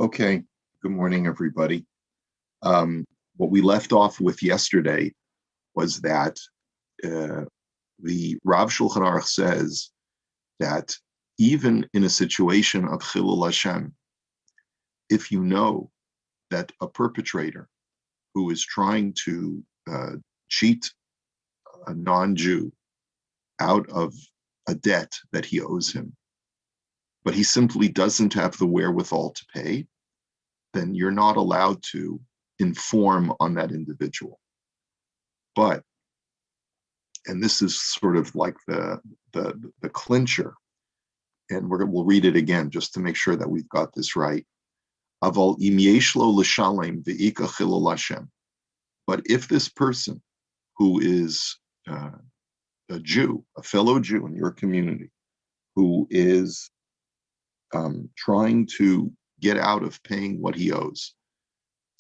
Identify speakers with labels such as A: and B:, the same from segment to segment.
A: Okay, good morning, everybody. What we left off with yesterday was that uh, the Rav Shulchan Aruch says that even in a situation of Chilul Hashem, if you know that a perpetrator who is trying to cheat a non-Jew out of a debt that he owes him, but he simply doesn't have the wherewithal to pay, then you're not allowed to inform on that individual. But, and this is sort of like the clincher, and we'll read it again just to make sure that we've got this right. Aval im yesh lo l'shalem ve'ika chilul Hashem. But if this person who is a Jew, a fellow Jew in your community, who is trying to get out of paying what he owes,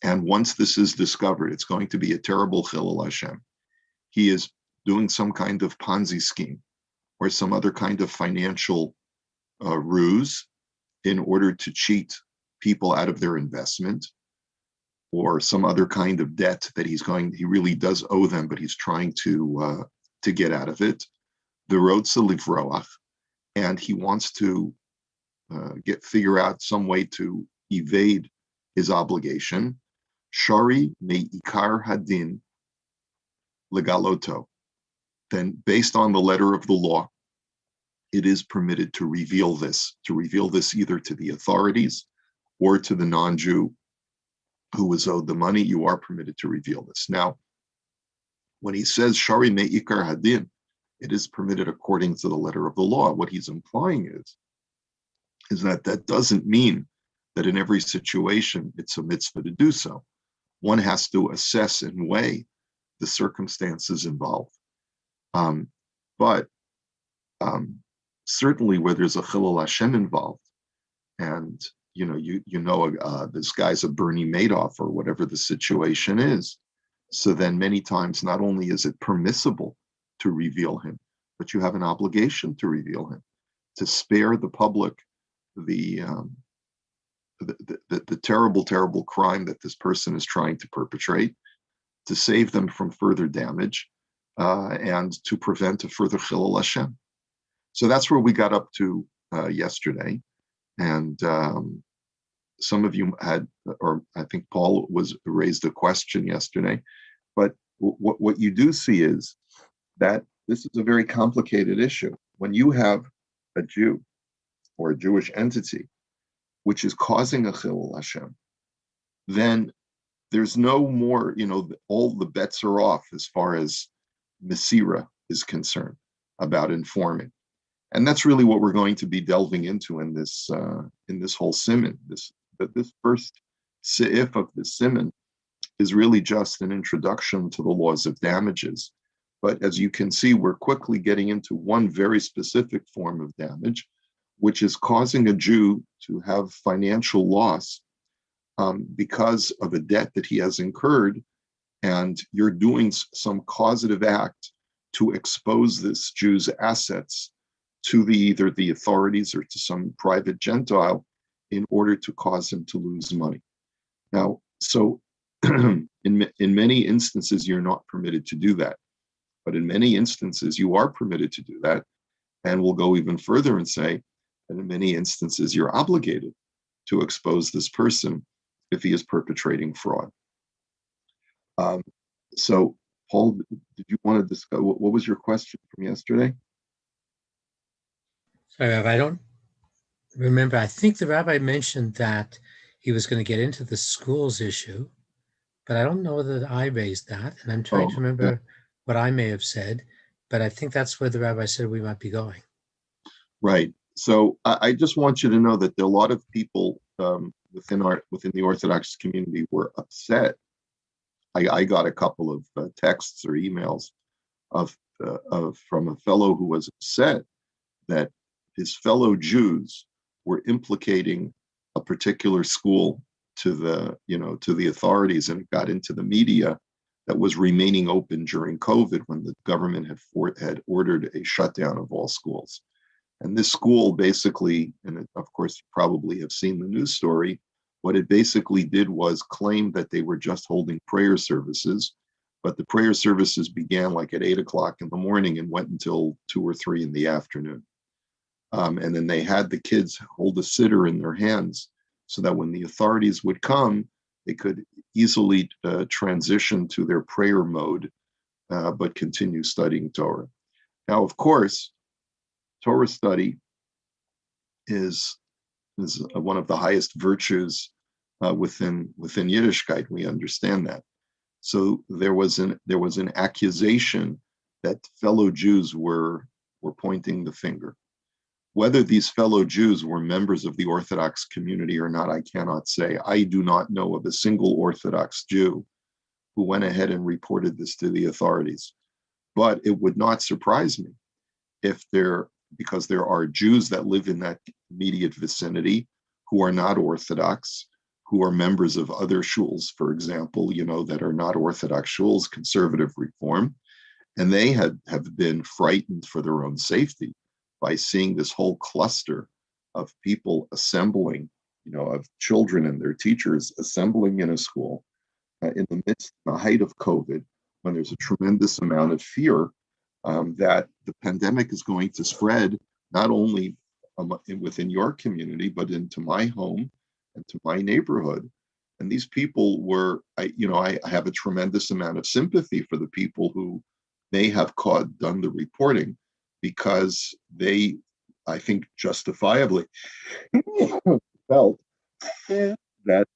A: and once this is discovered, it's going to be a terrible chilul Hashem. He is doing some kind of Ponzi scheme or some other kind of financial ruse in order to cheat people out of their investment, or some other kind of debt that he really does owe them, but he's trying to get out of it. The rotza livroach, and he wants to figure out some way to evade his obligation. Shari me'ikar hadin legaloto. Then, based on the letter of the law, it is permitted to reveal this either to the authorities or to the non-Jew who was owed the money. You are permitted to reveal this. Now, when he says Shari me'ikar hadin, it is permitted according to the letter of the law. What he's implying is that doesn't mean that in every situation it's a mitzvah to do so. One has to assess and weigh the circumstances involved. But certainly where there's a chilul Hashem involved, and this guy's a Bernie Madoff or whatever the situation is, so then many times not only is it permissible to reveal him, but you have an obligation to reveal him, to spare the public the terrible, terrible crime that this person is trying to perpetrate, to save them from further damage, and to prevent a further chilul Hashem. So that's where we got up to yesterday. And some of you had, or I think Paul raised a question yesterday, but what you do see is that this is a very complicated issue. When you have a Jew or a Jewish entity which is causing a chilul Hashem, then there's no more, all the bets are off as far as Mesira is concerned about informing. And that's really what we're going to be delving into in this whole siman. This first seif of the siman is really just an introduction to the laws of damages. But as you can see, we're quickly getting into one very specific form of damage, which is causing a Jew to have financial loss because of a debt that he has incurred, and you're doing some causative act to expose this Jew's assets to either the authorities or to some private Gentile in order to cause him to lose money. Now, so in many instances, you're not permitted to do that. But in many instances, you are permitted to do that. And we'll go even further and say that in many instances, you're obligated to expose this person if he is perpetrating fraud. So, Paul, did you want to discuss, what was your question from yesterday?
B: Sorry, Rabbi, I don't remember. I think the rabbi mentioned that he was going to get into the schools issue, but I don't know that I raised that. And I'm trying to remember what I may have said, but I think that's where the rabbi said we might be going.
A: Right. So I just want you to know that there are a lot of people within the Orthodox community were upset. I got a couple of texts or emails from a fellow who was upset that his fellow Jews were implicating a particular school to the authorities, and it got into the media that was remaining open during COVID when the government had ordered a shutdown of all schools. And this school basically, and of course you probably have seen the news story, What it basically did was claim that they were just holding prayer services, but the prayer services began like at 8 o'clock in the morning and went until 2 or 3 in the afternoon. And then they had the kids hold a siddur in their hands so that when the authorities would come, they could easily transition to their prayer mode, but continue studying Torah. Now, of course, Torah study is one of the highest virtues within Yiddishkeit. We understand that. So there was an accusation that fellow Jews were pointing the finger. Whether these fellow Jews were members of the Orthodox community or not, I cannot say. I do not know of a single Orthodox Jew who went ahead and reported this to the authorities. But it would not surprise me because there are Jews that live in that immediate vicinity who are not Orthodox, who are members of other shuls, for example, that are not Orthodox shuls, conservative reform, and they have been frightened for their own safety by seeing this whole cluster of people assembling, of children and their teachers assembling in a school in the height of COVID, when there's a tremendous amount of fear that the pandemic is going to spread not only within your community, but into my home and to my neighborhood. And these people I have a tremendous amount of sympathy for the people who may have done the reporting, because they, I think justifiably, felt that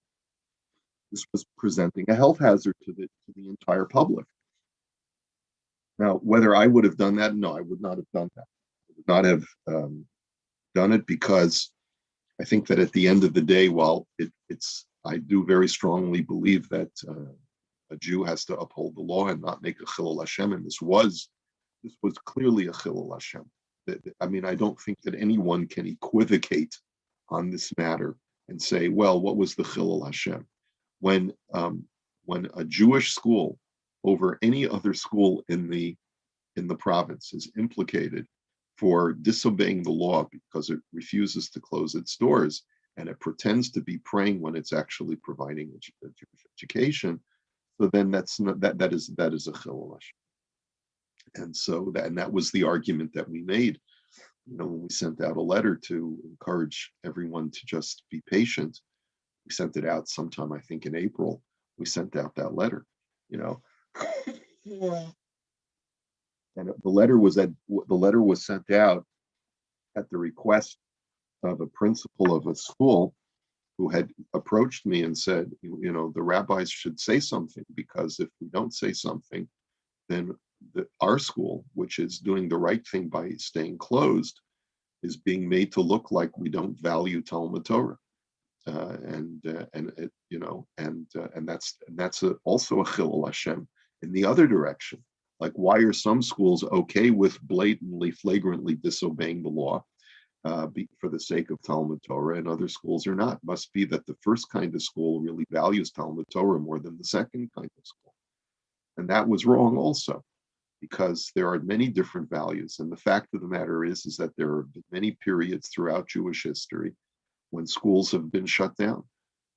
A: this was presenting a health hazard to the entire public. Now, whether I would have done that, no, I would not have done that. I would not have done it, because I think that at the end of the day, while I do very strongly believe that a Jew has to uphold the law and not make a chilul Hashem, and this was clearly a chilul Hashem. I mean, I don't think that anyone can equivocate on this matter and say, well, what was the chilul Hashem? When a Jewish school over any other school in the province is implicated for disobeying the law because it refuses to close its doors, and it pretends to be praying when it's actually providing a Jewish education, so then that is a chilul Hashem. And so that was the argument that we made, when we sent out a letter to encourage everyone to just be patient. We sent it out sometime, I think in April. We sent out that letter, and the letter was sent out at the request of a principal of a school who had approached me and said, the rabbis should say something, because if we don't say something, then our school, which is doing the right thing by staying closed, is being made to look like we don't value Talmud Torah, and that's also a chilul Hashem in the other direction. Like, why are some schools okay with blatantly, flagrantly disobeying the law for the sake of Talmud Torah, and other schools are not? Must be that the first kind of school really values Talmud Torah more than the second kind of school, and that was wrong also, because there are many different values. And the fact of the matter is that there have been many periods throughout Jewish history when schools have been shut down,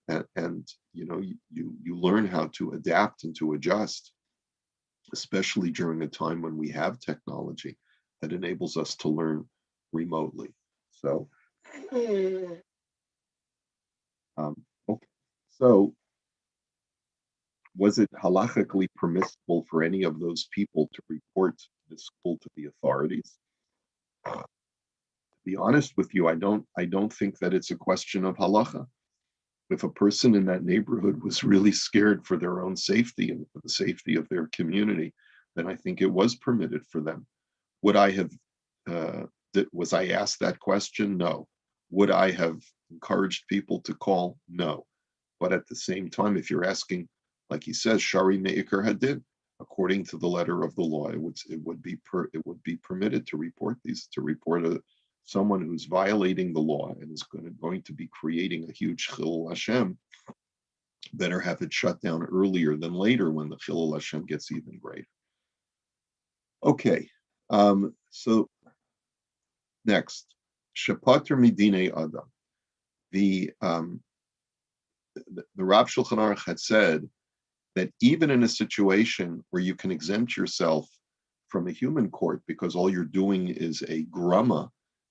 A: and you learn how to adapt and to adjust, especially during a time when we have technology that enables us to learn remotely. So, okay. So, was it halachically permissible for any of those people to report the school to the authorities? To be honest with you, I don't think that it's a question of halacha. If a person in that neighborhood was really scared for their own safety and for the safety of their community, then I think it was permitted for them. Would I have, was I asked that question? No. Would I have encouraged people to call? No. But at the same time, if you're asking, like he says, Shari Me'ikar Hadin, according to the letter of the law, it would be permitted to report someone who's violating the law and is going to be creating a huge chilul Hashem. Better have it shut down earlier than later, when the chilul Hashem gets even greater. Okay, so next, Shapater Midine Adam. the Rav Shulchan Aruch had said that even in a situation where you can exempt yourself from a human court because all you're doing is a grama,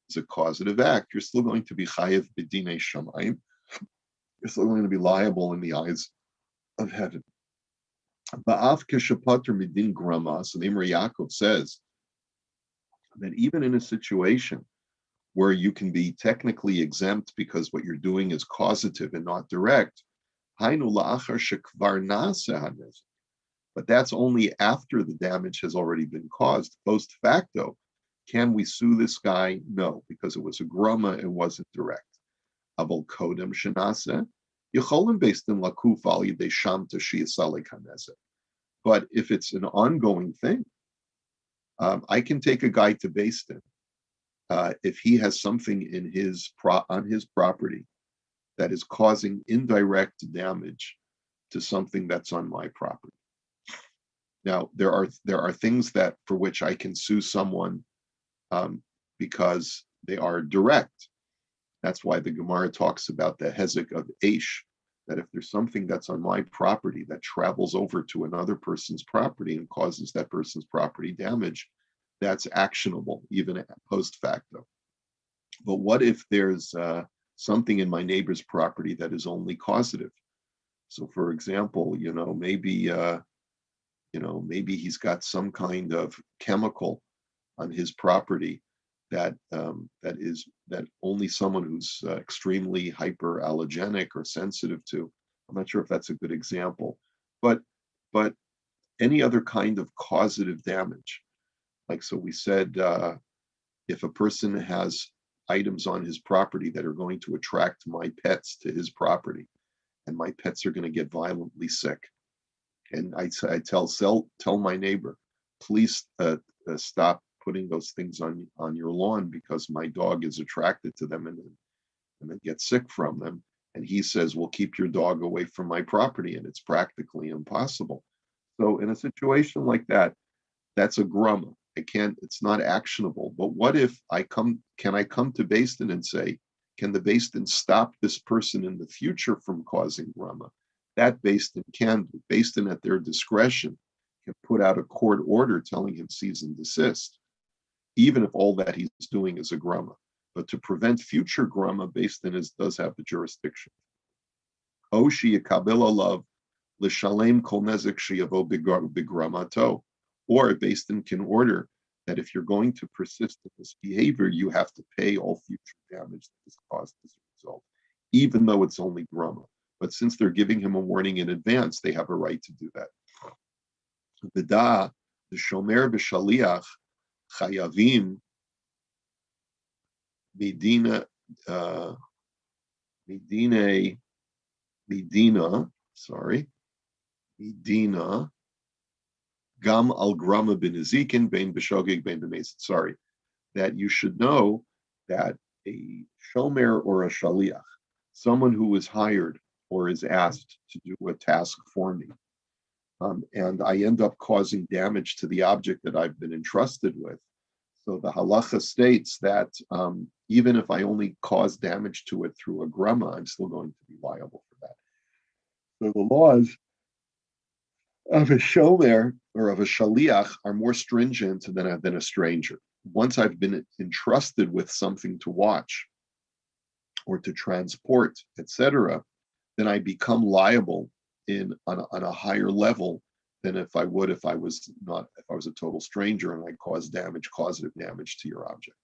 A: is a causative act, you're still going to be chayev b'dinei shamayim. You're still going to be liable in the eyes of heaven. Ba'af keshapater midin grama, so the Imrei Yaakov says that even in a situation where you can be technically exempt because what you're doing is causative and not direct, hainu la'achar shekvar na'aseh hanezek. But that's only after the damage has already been caused. Post facto, can we sue this guy? No, because it was a grama, it wasn't direct. Aval kodem shenaseh, yecholim based in lakuf al yidei sham tashiyasalik hanezek. But if it's an ongoing thing, I can take a guy to Beis Din if he has something in on his property that is causing indirect damage to something that's on my property. Now, there are things that for which I can sue someone because they are direct. That's why the Gemara talks about the hezek of Eish, that if there's something that's on my property that travels over to another person's property and causes that person's property damage, that's actionable, even post facto. But what if there's something in my neighbor's property that is only causative? So, for example, maybe he's got some kind of chemical on his property that only someone who's extremely hyperallergenic or sensitive to. I'm not sure if that's a good example, but any other kind of causative damage. Like, so we said, if a person has items on his property that are going to attract my pets to his property, and my pets are going to get violently sick, and I tell my neighbor, please stop putting those things on your lawn because my dog is attracted to them and then gets sick from them. And he says, well, keep your dog away from my property, and it's practically impossible. So in a situation like that, that's a grama. It's not actionable. But what if can I come to Beis Din and say, can the Beis Din stop this person in the future from causing grama? That Beis Din can do. Beis Din at their discretion can put out a court order telling him cease and desist, even if all that he's doing is a grama. But to prevent future grama, Beis Din does have the jurisdiction. Oshi yakabel alav l'shalem kol nezek sheyavo b'gramato. Or Beis Din can order that if you're going to persist in this behavior, you have to pay all future damage that is caused as a result, even though it's only grama. But since they're giving him a warning in advance, they have a right to do that. The shomer b'shaliach chayavim medina gam al grama b'nezikin bein b'shogeg bein b'mezid. Sorry, that you should know that a shomer or a shaliach, someone who is hired or is asked to do a task for me, and I end up causing damage to the object that I've been entrusted with. So the halacha states that even if I only cause damage to it through a grama, I'm still going to be liable for that. So the laws of a shomer or of a shaliach are more stringent than a stranger. Once I've been entrusted with something to watch or to transport, etc., then I become liable on a higher level than if I was a total stranger and I caused causative damage to your object.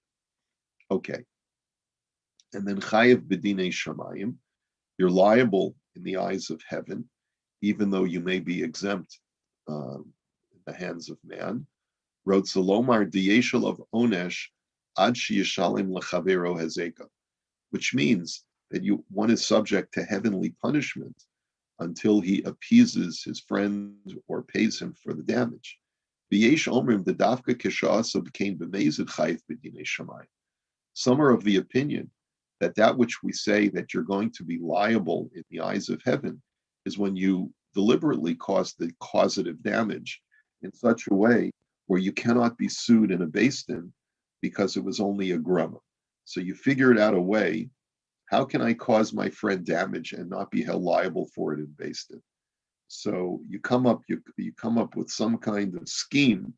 A: Okay. And then chayev b'dinei shamayim, you're liable in the eyes of heaven, even though you may be exempt in the hands of man. Rod Salomar diyeshel of onesh ad sheyishalim lechavero hezeka, which means that one is subject to heavenly punishment until he appeases his friend or pays him for the damage. Some are of the opinion that which we say that you're going to be liable in the eyes of heaven is when you deliberately cause the causative damage in such a way where you cannot be sued in a Beis Din because it was only a grama. So you figured out a way how can I cause my friend damage and not be held liable for it in Beis Din? So you come up with some kind of scheme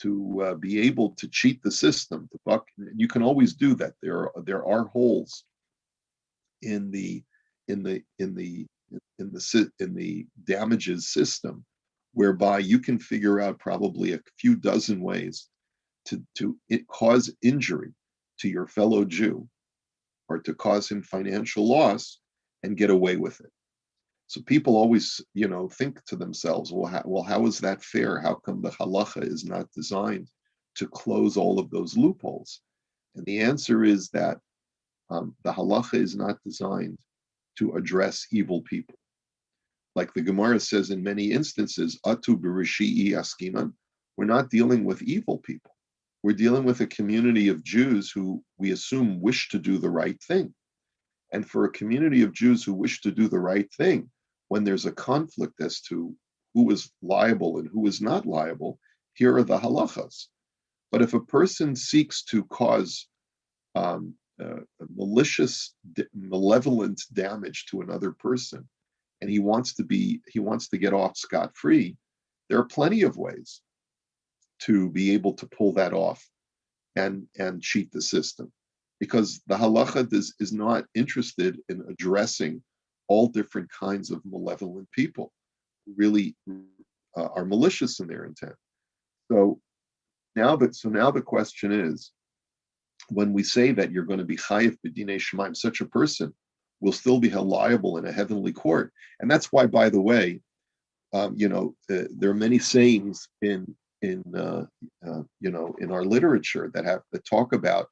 A: to be able to cheat the system. To buck, you can always do that. There are holes in the in the in the in the damages system, whereby you can figure out probably a few dozen ways to cause injury to your fellow Jew or to cause him financial loss and get away with it. So people always, think to themselves, how is that fair? How come the halacha is not designed to close all of those loopholes? And the answer is that the halacha is not designed to address evil people. Like the Gemara says in many instances, Atu b'rishi'i askinan, we're not dealing with evil people. We're dealing with a community of Jews who we assume wish to do the right thing. And for a community of Jews who wish to do the right thing, when there's a conflict as to who is liable and who is not liable, here are the halachas. But if a person seeks to cause malicious, malevolent damage to another person, and he wants to get off scot-free, there are plenty of ways to be able to pull that off and cheat the system, because the halacha is not interested in addressing all different kinds of malevolent people who really are malicious in their intent. So now the question is, when we say that you're going to be chayiv b'dinei shemaim, such a person will still be held liable in a heavenly court. And that's why, by the way, there are many sayings in our literature that talk about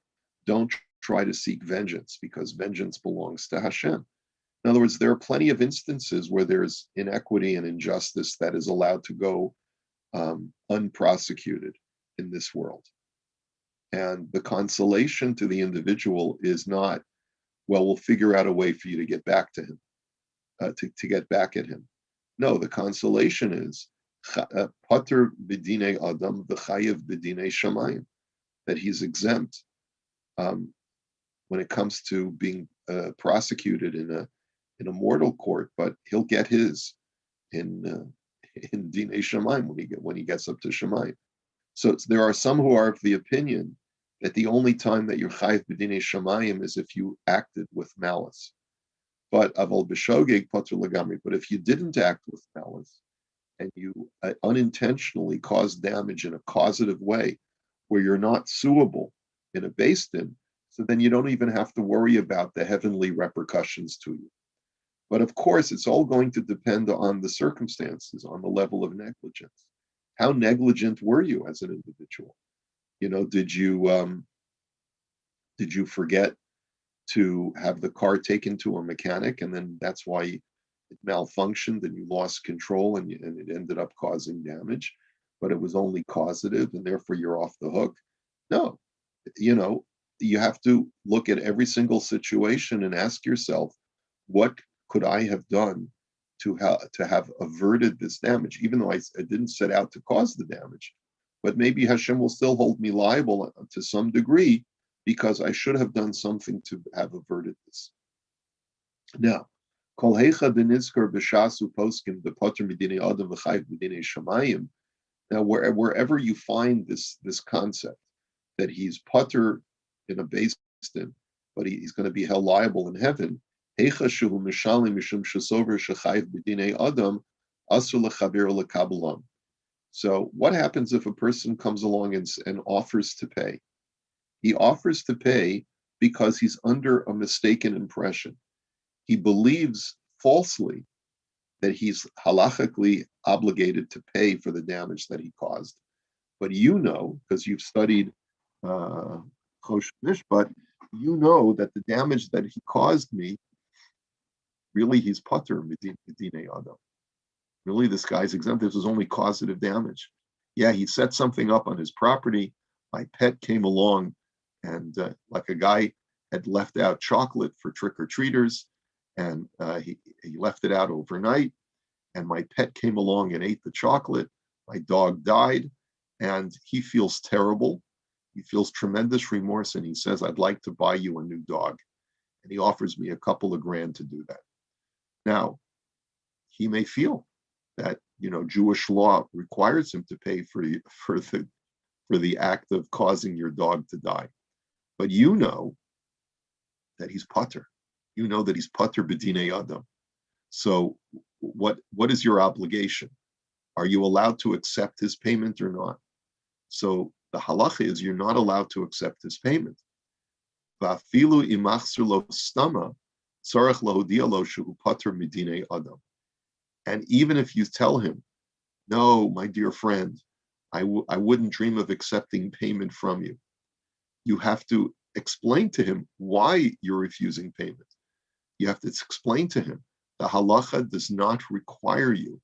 A: don't try to seek vengeance because vengeance belongs to Hashem. In other words, there are plenty of instances where there's inequity and injustice that is allowed to go unprosecuted in this world. And the consolation to the individual is not, well, we'll figure out a way for you to get back to him, to get back at him. No, the consolation is pater b'dinei adam v'chayev b'dinei shamayim, that he's exempt when it comes to being prosecuted in a mortal court, but he'll get his in dinei shamayim when he gets up to shamayim. So there are some who are of the opinion that the only time that you're chayiv b'dinei shamayim is if you acted with malice. But aval b'shogeg patur lagamri. But if you didn't act with malice and you unintentionally caused damage in a causative way, where you're not suable in a Beis Din, so then you don't even have to worry about the heavenly repercussions to you. But of course, it's all going to depend on the circumstances, on the level of negligence. How negligent were you as an individual? Did you forget to have the car taken to a mechanic, and then that's why it malfunctioned and you lost control and it ended up causing damage, but it was only causative and therefore you're off the hook? No, you have to look at every single situation and ask yourself, what could I have done to have averted this damage, even though I didn't set out to cause the damage? But maybe Hashem will still hold me liable to some degree because I should have done something to have averted this. Now, now wherever you find this concept that he's pater in a Beis Din, but he's going to be held liable in heaven, so what happens if a person comes along and offers to pay? He offers to pay because he's under a mistaken impression. He believes falsely that he's halachically obligated to pay for the damage that he caused. But because you've studied Choshen Mishpat, that the damage that he caused me, really he's pater b'dinei adam. Really, this guy's exempt. This was only causative damage. Yeah, he set something up on his property. My pet came along and like a guy had left out chocolate for trick-or-treaters, and he left it out overnight, and my pet came along and ate the chocolate. My dog died, and he feels terrible. He feels tremendous remorse, and he says, I'd like to buy you a new dog. and he offers me a couple of grand to do that. Now, he may feel that Jewish law requires him to pay for the act of causing your dog to die, but you know that he's pater. You know that he's pater b'dinei adam. So what is your obligation? Are you allowed to accept his payment or not? So the halacha is you're not allowed to accept his payment. Va'afilu imachzir lo stama tzarech lahodia lo shehu pater midinei adam. And even if you tell him, no, my dear friend, I wouldn't dream of accepting payment from you, you have to explain to him why you're refusing payment. You have to explain to him the halacha does not require you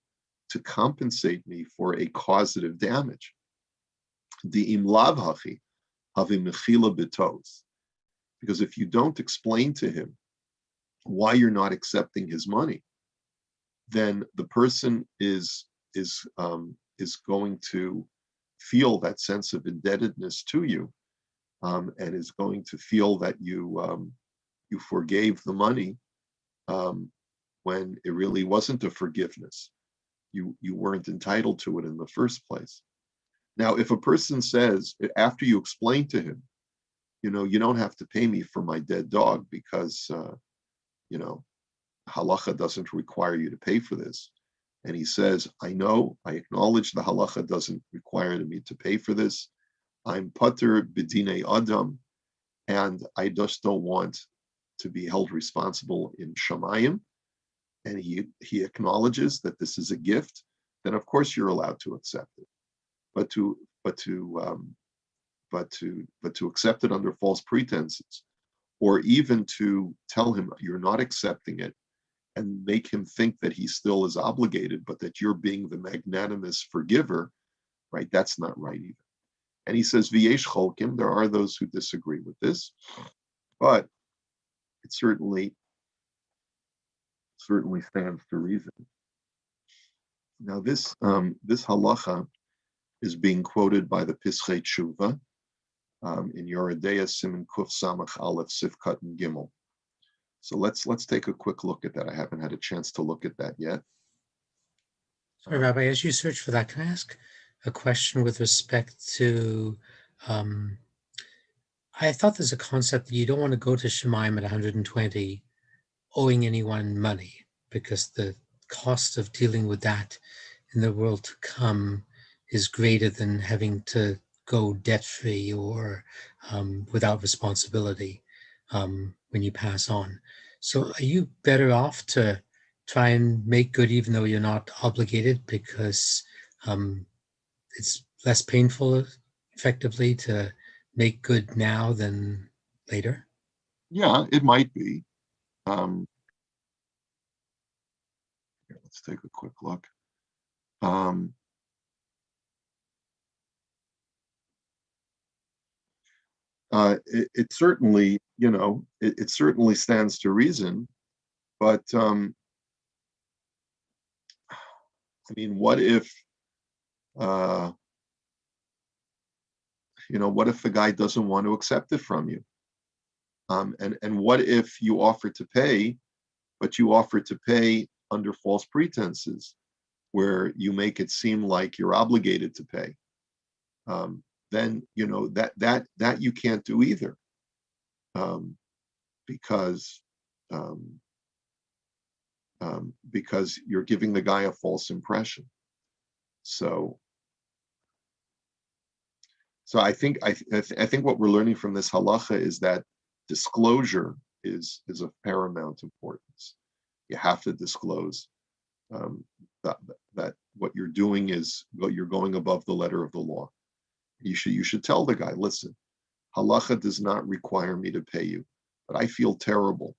A: to compensate me for a causative damage. The imlav hachi havi mechila betos. Because if you don't explain to him why you're not accepting his money, then the person is going to feel that sense of indebtedness to you, and is going to feel that you forgave the money when it really wasn't a forgiveness. You weren't entitled to it in the first place. Now, if a person says, after you explain to him, you don't have to pay me for my dead dog because, halacha doesn't require you to pay for this. And he says, I acknowledge the halacha doesn't require me to pay for this. I'm pater b'dinei adam, and I just don't want to be held responsible in Shamayim. And he acknowledges that this is a gift, then of course you're allowed to accept it. But to accept it under false pretenses, or even to tell him you're not accepting it and make him think that he still is obligated, but that you're being the magnanimous forgiver, right? That's not right either. And he says, V'yesh cholkim, there are those who disagree with this, but it certainly stands to reason. Now, this halacha is being quoted by the Pischei Tshuva in Yoredeya Siman Kuf Samach Aleph Sifkat and Gimel. So let's take a quick look at that. I haven't had a chance to look at that yet.
B: Sorry, Rabbi, as you search for that, can I ask a question with respect to, I thought there's a concept that you don't want to go to Shemaim at 120 owing anyone money, because the cost of dealing with that in the world to come is greater than having to go debt-free or without responsibility when you pass on. So are you better off to try and make good even though you're not obligated, because it's less painful effectively to make good now than later?
A: Yeah, it might be. Let's take a quick look. It certainly, it certainly stands to reason, but I mean, what if the guy doesn't want to accept it from you? And what if you offer to pay, but you offer to pay under false pretenses, where you make it seem like you're obligated to pay? Then that you can't do either, because you're giving the guy a false impression. So I think what we're learning from this halacha is that disclosure is of paramount importance. You have to disclose that what you're doing is you're going above the letter of the law. You should tell the guy, listen, halacha does not require me to pay you, but I feel terrible,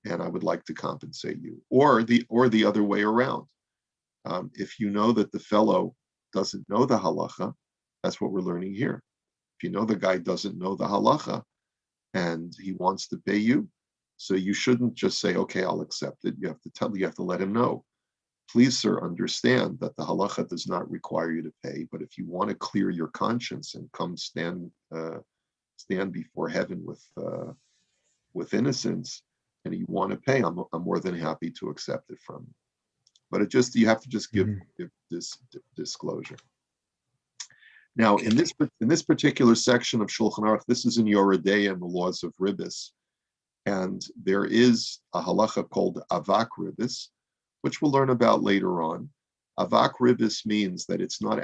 A: and I would like to compensate you. Or the other way around. If you know that the fellow doesn't know the halacha, that's what we're learning here. If you know the guy doesn't know the halacha and he wants to pay you, so you shouldn't just say, okay, I'll accept it. You have to let him know. Please, sir, understand that the halacha does not require you to pay, but if you want to clear your conscience and come stand before heaven with with innocence and you want to pay, I'm more than happy to accept it from you. But you have to just give this disclosure. Now, in this particular section of Shulchan Aruch, this is in Yoreh De'ah and the laws of Ribis, and there is a halacha called avak ribis, which we'll learn about later on. Avak ribis means that it's not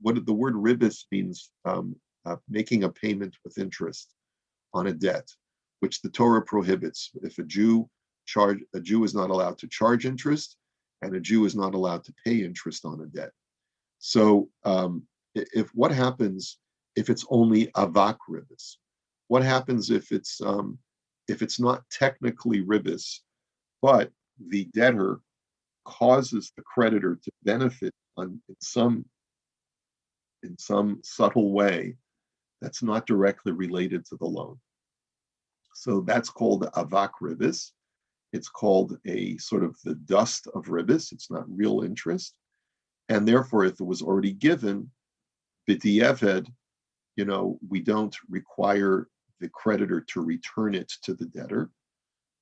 A: what the word ribis means, making a payment with interest on a debt, which the Torah prohibits. If a Jew is not allowed to charge interest, and a Jew is not allowed to pay interest on a debt. So, what happens if it's only avak ribis? What happens if it's not technically ribis, but the debtor causes the creditor to benefit in some subtle way that's not directly related to the loan? So that's called avak ribis. It's called a sort of the dust of ribis. It's not real interest. And therefore, if it was already given, b'di'eved, we don't require the creditor to return it to the debtor.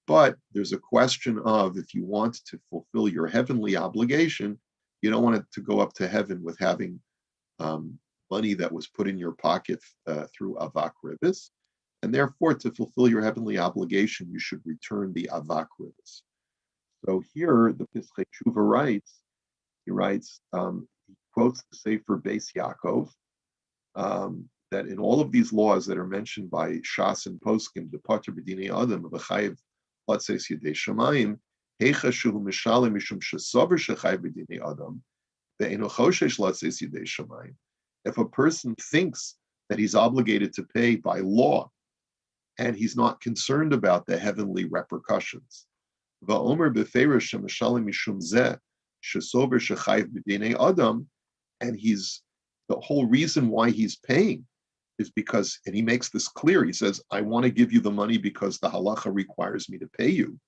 A: But there's a question of, if you want to fulfill your heavenly obligation, you don't want it to go up to heaven with having money that was put in your pocket through avak ribis. And therefore, to fulfill your heavenly obligation, you should return the avak ribis. So here, the Pischei Tshuva writes, he quotes the Sefer Beis Yaakov, that in all of these laws that are mentioned by Shas and Poskim, the Pater B'dinei Adam, the Chayiv Latzeis Yedei Shamayim, Heicha Shehu Mishalem Mishum Shesover Shechayiv B'dinei Adam, Ve'eno Choshesh Latzeis Yedei Shamayim. If a person thinks that he's obligated to pay by law, and he's not concerned about the heavenly repercussions, Va'omer B'feirosh Shemishalem Mishum Zeh Shesover Shechayiv B'dinei Adam, and the whole reason why he's paying is because, and he makes this clear, he says, I want to give you the money because the halacha requires me to pay you.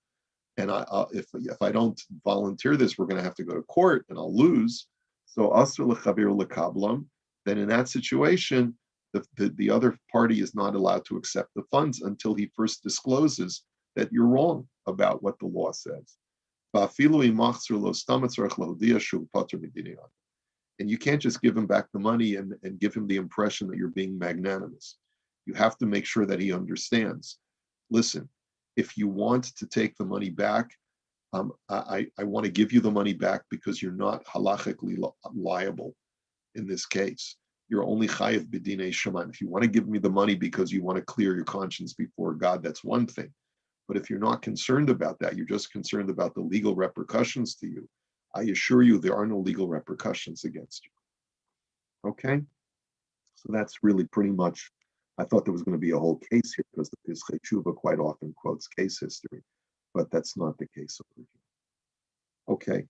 A: And if I don't volunteer this, we're going to have to go to court and I'll lose. So asur lechavir lekablam, then in that situation, the other party is not allowed to accept the funds until he first discloses that you're wrong about what the law says. And you can't just give him back the money and give him the impression that you're being magnanimous. You have to make sure that he understands. Listen, if you want to take the money back, I want to give you the money back because you're not halachically liable in this case. You're only chayiv b'dinei shamayim. If you want to give me the money because you want to clear your conscience before God, that's one thing. But if you're not concerned about that, you're just concerned about the legal repercussions to you, I assure you there are no legal repercussions against you. Okay? So that's really pretty much, I thought there was going to be a whole case here because the Pischei Tshuva quite often quotes case history, but that's not the case over here. Okay.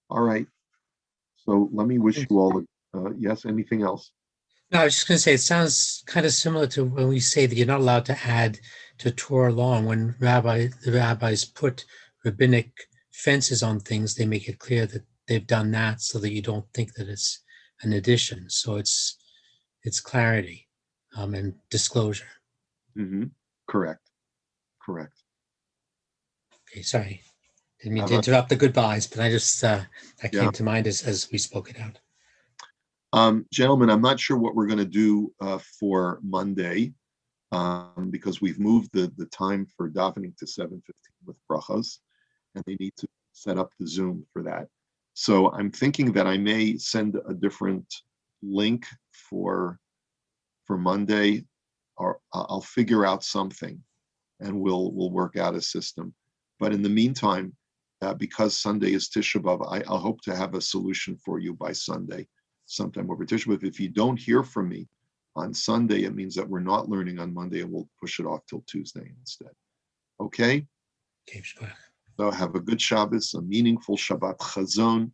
A: All right. So let me wish you all, yes, anything else?
B: No, I was just going to say, it sounds kind of similar to when we say that you're not allowed to add to Torah law. And when the rabbis put rabbinic fences on things, they make it clear that they've done that so that you don't think that it's an addition. So it's clarity and disclosure.
A: Mm-hmm. Correct.
B: Okay, sorry. Didn't mean to interrupt the goodbyes, but I just, that came to mind as we spoke it out.
A: Gentlemen, I'm not sure what we're going to do for Monday because we've moved the time for davening to 7:15 with brachos, and they need to set up the Zoom for that. So I'm thinking that I may send a different link for Monday, or I'll figure out something, and we'll work out a system. But in the meantime, because Sunday is Tisha B'Av, I'll hope to have a solution for you by Sunday, sometime over Tisha B'Av. If you don't hear from me on Sunday, it means that we're not learning on Monday, and we'll push it off till Tuesday instead. Okay?
B: Okay,
A: so have a good Shabbos, a meaningful Shabbat Chazon,